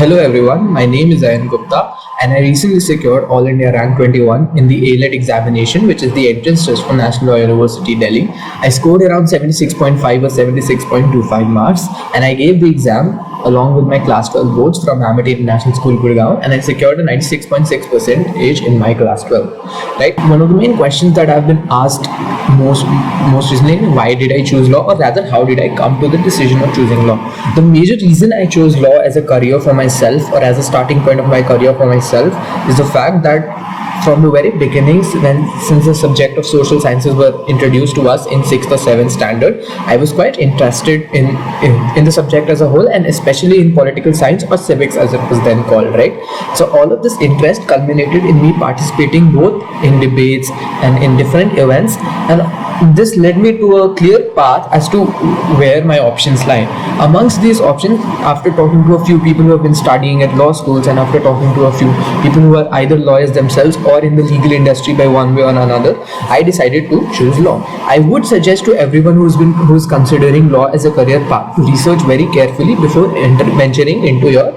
Hello everyone, my name is Ayan Gupta and I recently secured All India Rank 21 in the AILET examination, which is the entrance test for National Law University Delhi. I scored around 76.5 or 76.25 marks and I gave the exam along with my class 12 boards from Amity International School, Gurgaon, and I secured a 96.6% in my class 12. Right? One of the main questions that I've been asked most recently, why did I choose law, or rather how did I come to the decision of choosing law? The major reason I chose law as a career for myself, or as a starting point of my career for myself, is the fact that from the very beginnings, since the subject of social sciences were introduced to us in 6th or 7th standard, I was quite interested in the subject as a whole, and especially in political science, or civics as it was then called, right? So all of this interest culminated in me participating both in debates and in different events, and this led me to a clear path as to where my options lie. Amongst these options, after talking to a few people who have been studying at law schools, and after talking to a few people who are either lawyers themselves or in the legal industry by one way or another, I decided to choose law. I would suggest to everyone who's considering law as a career path to research very carefully before venturing into your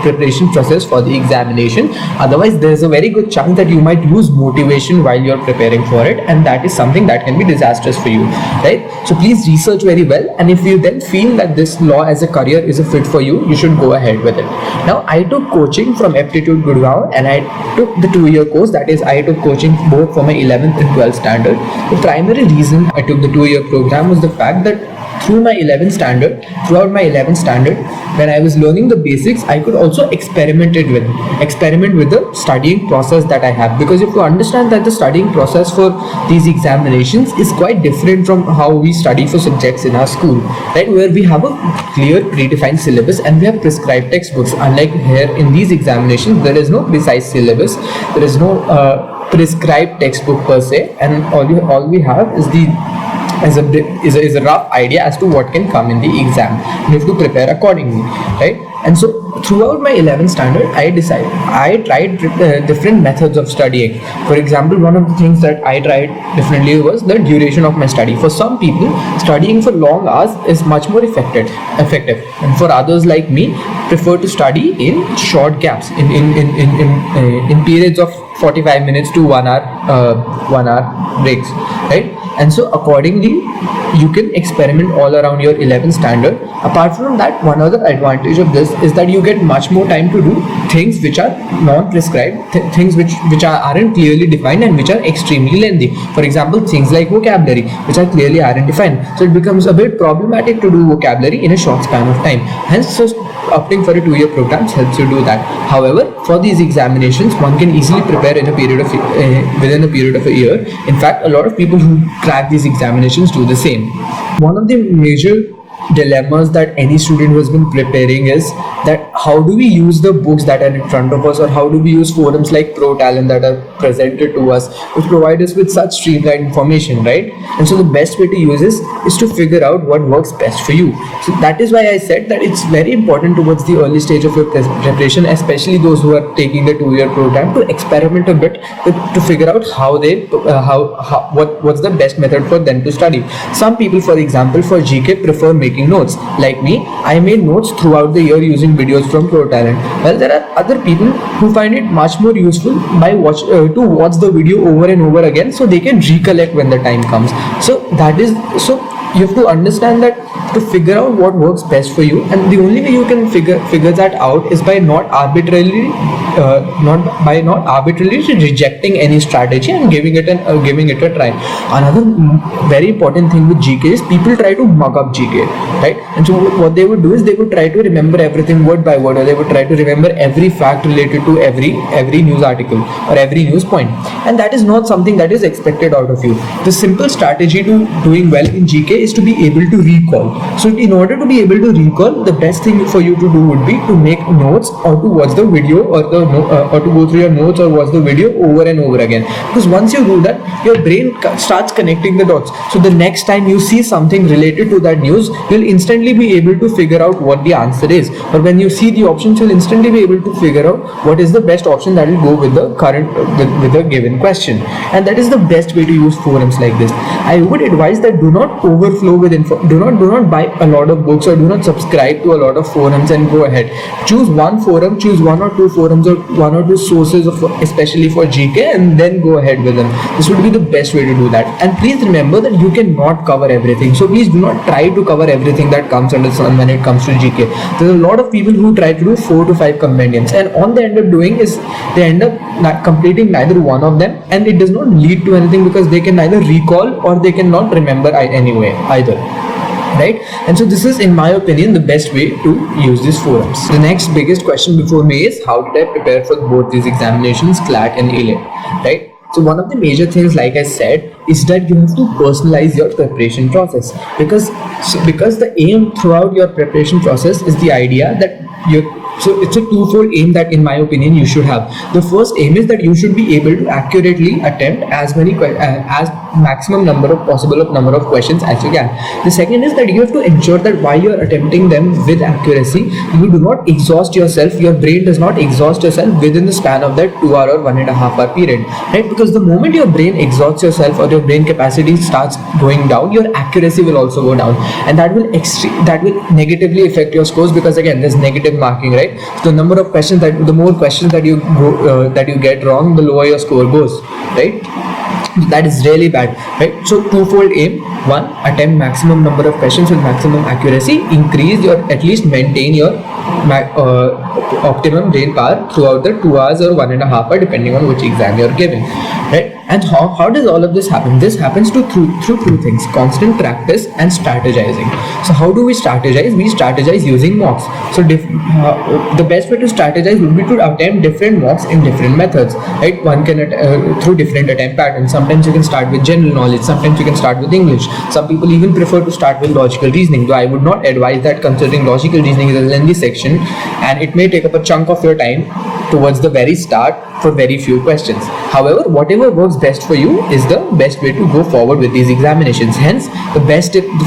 preparation process for the examination. Otherwise, there is a very good chance that you might lose motivation while you're preparing for it, and that is something that can be disastrous for you, right? So please research very well, and if you then feel that this law as a career is a fit for you, you should go ahead with it. Now, I took coaching from Aptitude Gurgaon, and I took the 2-year course. That is, I took coaching both for my 11th and 12th standard. The primary reason I took the 2-year program was the fact that throughout my 11th standard, when I was learning the basics, I could also experiment with the studying process that I have. Because if you understand that the studying process for these examinations is quite different from how we study for subjects in our school, right? Where we have a clear predefined syllabus and we have prescribed textbooks. Unlike here in these examinations, there is no precise syllabus, there is no prescribed textbook per se, and all we have is a rough idea as to what can come in the exam. You have to prepare accordingly, right? And so throughout my 11th standard, I tried different methods of studying. For example, one of the things that I tried differently was the duration of my study. For some people, studying for long hours is much more effective, and for others like me, prefer to study in short gaps, in periods of 45 minutes to 1 hour breaks, right? And so accordingly, you can experiment all around your 11th standard. Apart from that, one other advantage of this is that you get much more time to do things which are non-prescribed, things which aren't clearly defined and which are extremely lengthy. For example, things like vocabulary, which are clearly aren't defined. So it becomes a bit problematic to do vocabulary in a short span of time. Hence, so opting for a 2-year program helps you do that. However, for these examinations, one can easily prepare in within a period of a year. In fact, a lot of people who crack these examinations do the same. One of the major dilemmas that any student who has been preparing is that how do we use the books that are in front of us, or how do we use forums like ProTalent that are presented to us, which provide us with such streamlined information, right? And so the best way to use this is to figure out what works best for you. So that is why I said that it's very important towards the early stage of your preparation, especially those who are taking the 2-year program, to experiment a bit to figure out what's the best method for them to study. Some people, for example, for GK prefer making notes. Like me, I made notes throughout the year using videos from ProTalent. Well, there are other people who find it much more useful to watch the video over and over again, so they can recollect when the time comes. So you have to understand that to figure out what works best for you, and the only way you can figure that out is by not arbitrarily rejecting any strategy and giving it a try. Another very important thing with GK is people try to mug up GK, right? And so what they would do is they would try to remember everything word by word, or they would try to remember every fact related to every news article or every news point, and that is not something that is expected out of you. The simple strategy to doing well in GK is to be able to recall. So in order to be able to recall, the best thing for you to do would be to make notes or to watch the video or the or to go through your notes or watch the video over and over again. Because once you do that, your brain starts connecting the dots. So the next time you see something related to that news, you'll instantly be able to figure out what the answer is. Or when you see the options, you'll instantly be able to figure out what is the best option that will go with the current with the given question. And that is the best way to use forums like this. I would advise that do not overflow with info. Do not buy a lot of books or do not subscribe to a lot of forums and go ahead. Choose one forum, choose one or two forums or one or two sources of, especially for GK, and then go ahead with them. This would be the best way to do that. And please remember that you cannot cover everything. So please do not try to cover everything that comes under sun when it comes to GK. There's a lot of people who try to do 4 to 5 compendiums, and all they end up doing is they end up completing neither one of them, and it does not lead to anything because they can neither recall or they cannot remember anyway either. Right? And so this is, in my opinion, the best way to use these forums. The next biggest question before me is, how did I prepare for both these examinations, CLAT and AILET? Right? So one of the major things, like I said, is that you have to personalize your preparation process, because the aim throughout your preparation process is the idea that so it's a twofold aim that, in my opinion, you should have. The first aim is that you should be able to accurately attempt as maximum number of questions as you can. The second is that you have to ensure that while you are attempting them with accuracy, you do not exhaust yourself. Your brain does not exhaust yourself within the span of that 2 hour or 1.5 hour period, right? Because the moment your brain exhausts yourself or your brain capacity starts going down, your accuracy will also go down, and that will negatively affect your scores, because again, there's negative marking, right? So the more questions that you get wrong, the lower your score goes, right? That is really bad, right? So twofold aim: one, attempt maximum number of questions with maximum accuracy, at least maintain your optimum brain power throughout the 2 hours or 1.5 hours, depending on which exam you're giving, right? And how does all of this happen? This happens through two things: constant practice and strategizing. So how do we strategize? We strategize using mocks. So the best way to strategize would be to attempt different mocks in different methods, right? One can through different attempt patterns. Sometimes you can start with general knowledge, sometimes you can start with English. Some people even prefer to start with logical reasoning, though I would not advise that, considering logical reasoning is a lengthy section and it may take up a chunk of your time towards the very start for very few questions. However, whatever works best for you is the best way to go forward with these examinations. Hence, the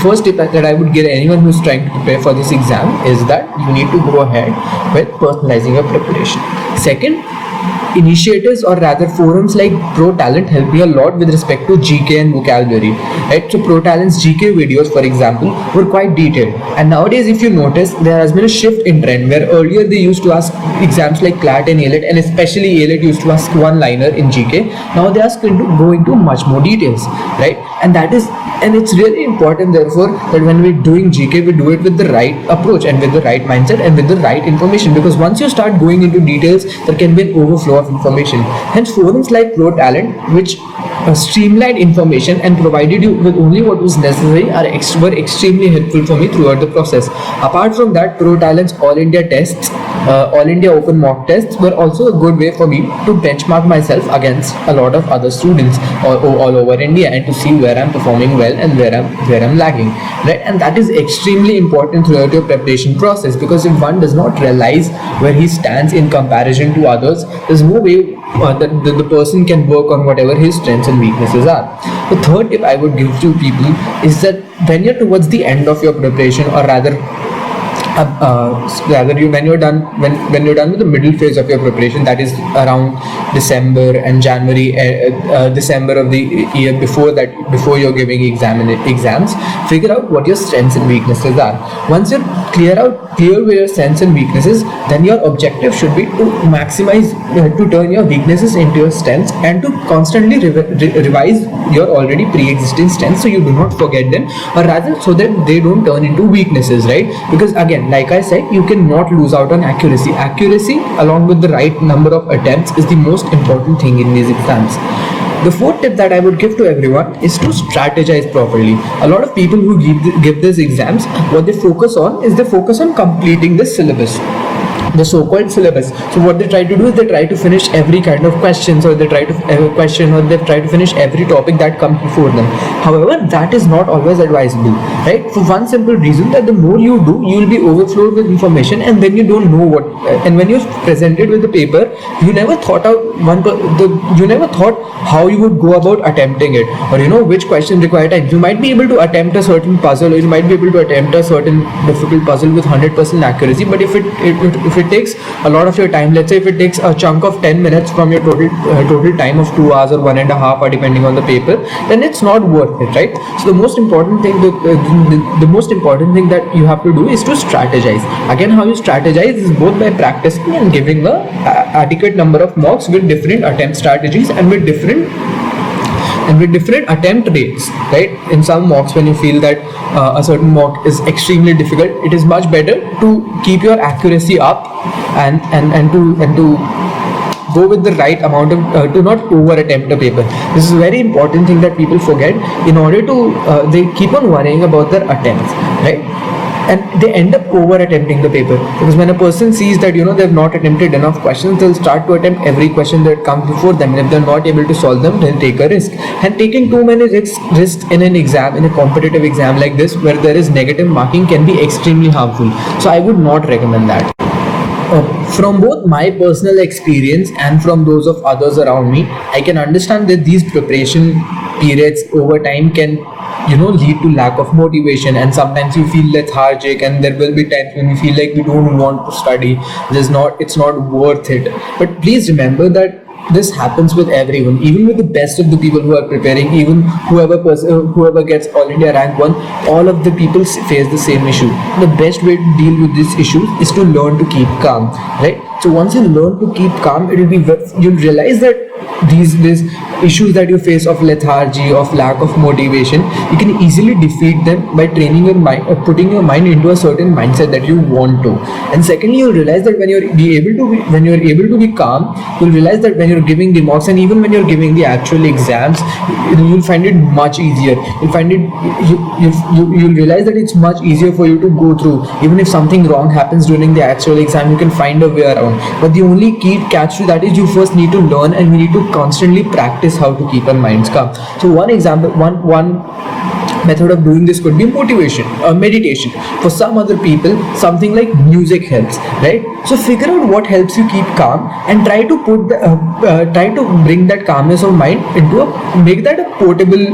first tip that I would give anyone who's trying to prepare for this exam is that you need to go ahead with personalizing your preparation. Second, initiatives, or rather forums like ProTalent, help me a lot with respect to GK and vocabulary, right? So ProTalent's GK videos, for example, were quite detailed, and nowadays, if you notice, there has been a shift in trend where earlier they used to ask exams like CLAT and AILET, and especially AILET used to ask one-liner in GK. Now they ask to go into much more details, right? And it's really important, therefore, that when we're doing GK, we do it with the right approach and with the right mindset and with the right information, because once you start going into details, there can be an overflow of information. Hence, forums like ProTalent, which streamlined information and provided you with only what was necessary, were extremely helpful for me throughout the process. Apart from that, ProTalent's All India tests, All India Open mock tests were also a good way for me to benchmark myself against a lot of other students all over India, and to see where I'm performing well and where I'm lagging, right? And that is extremely important throughout your preparation process, because if one does not realize where he stands in comparison to others, there's no way that the person can work on whatever his strengths and weaknesses are. The third tip I would give to people is that when you're towards the end of your preparation, or rather when you're done with the middle phase of your preparation, that is around December and January, December of the year before you're giving exams, figure out what your strengths and weaknesses are. Once you're clear where your strengths and weaknesses, then your objective should be to maximize, to turn your weaknesses into your strengths, and to constantly revise your already pre-existing strengths, so you do not forget them, or rather so that they don't turn into weaknesses, right? Because again, like I said, you cannot lose out on accuracy. Accuracy, along with the right number of attempts, is the most important thing in these exams. The fourth tip that I would give to everyone is to strategize properly. A lot of people who give these exams, what they focus on is completing the syllabus. the so-called syllabus. So what they try to do is they try to finish every kind of questions, or they try to question, or they try to finish every topic that comes before them. However, that is not always advisable, right? For one simple reason, that the more you do, you will be overflowed with information, and then you don't know what, and when you're presented with the paper, you never thought out you never thought how you would go about attempting it, or which question require time. You might be able to attempt a certain puzzle, or you might be able to attempt a certain difficult puzzle with 100% accuracy, but if it takes a lot of your time, let's say if it takes a chunk of 10 minutes from your total time of 2 hours or 1.5 hours depending on the paper, then it's not worth it, right? So the most important thing that you have to do is to strategize. Again, how you strategize is both by practicing and giving a adequate number of mocks with different attempt strategies and with different attempt rates, right? In some mocks, when you feel that a certain mock is extremely difficult, it is much better to keep your accuracy up and to go with the right amount of to not over attempt a paper. This is a very important thing that people forget. In order to they keep on worrying about their attempts, right? And they end up over attempting the paper, because when a person sees that they've not attempted enough questions, they'll start to attempt every question that comes before them, and if they're not able to solve them, they'll take a risk. And taking too many risks in an exam, in a competitive exam like this, where there is negative marking, can be extremely harmful. So I would not recommend that. From both my personal experience and from those of others around me, I can understand that these preparation periods over time can lead to lack of motivation, and sometimes you feel lethargic, and there will be times when you feel like we don't want to study. It's not worth it. But please remember that this happens with everyone, even with the best of the people who are preparing, even whoever gets All India Rank 1, all of the people face the same issue. The best way to deal with this issue is to learn to keep calm, right? So once you learn to keep calm, you'll realize that these issues that you face of lethargy, of lack of motivation, you can easily defeat them by training your mind, putting your mind into a certain mindset that you want to. And secondly, you'll realize that when you're able to be calm, you'll realize that when you're giving the mocks, and even when you're giving the actual exams, you'll find it much easier. You'll realize that it's much easier for you to go through. Even if something wrong happens during the actual exam, you can find a way around. But the only key catch to that is you first need to learn, and we need to constantly practice how to keep our minds calm. So one method of doing this could be motivation or meditation. For some other people, something like music helps, right? So figure out what helps you keep calm, and try to bring that calmness of mind make that a portable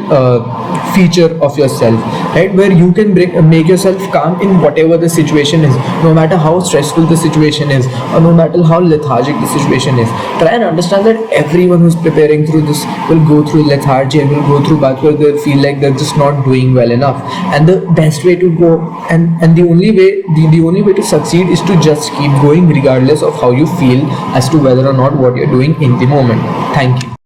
feature of yourself, right? Where you can make yourself calm in whatever the situation is, no matter how stressful the situation is, or no matter how lethargic the situation is. Try and understand that everyone who's preparing through this will go through lethargy and will go through baths where they feel like they're just not doing well enough. And the best way to go, and the only way to succeed is to just keep going regardless of how you feel as to whether or not what you're doing in the moment. Thank you.